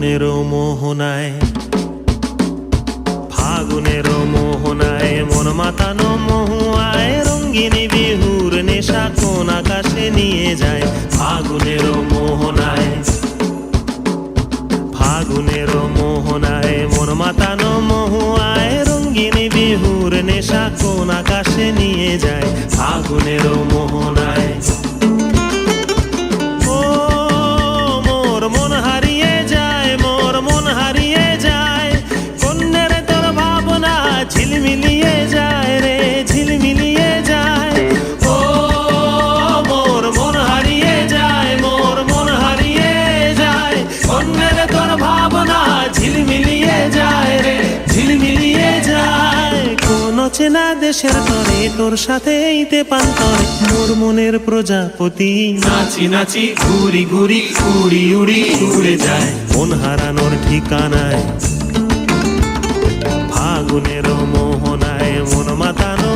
ফাগুনের মোহনায়, ফাগুনের মোহনায় মন মাতানো মহুয়ায় রঙ্গিনী বিহুর নেশা কোন আকাশে নিয়ে যায়। ফাগুনের মোহনায়, ফাগুনের মোহনায় মন মাতানো মহুয়ায় রঙ্গিনী বিহুর নেশা কোন আকাশে নিয়ে যায়। ফাগুনের মোহনায় ঝিলমিলিয়ে যায় রে, ঝিলমিলিয়ে যায়। ও মোর মন হারিয়ে যায়, মোর মন হারিয়ে যায়। অন্যের তোর ভাবনা ঝিলমিলিয়ে যায় রে, ঝিলমিলিয়ে যায়। কোন চেনা দেশের তরে তোর সাথে এইতে পান্তরে মোর মনের প্রজাপতি নাচি নাচি ঘুরি ঘুরি উড়ি উড়ি উড়ে যায় মন হারানোর ঠিকানায়। ফাগুনের মোহনায় মন মাতানো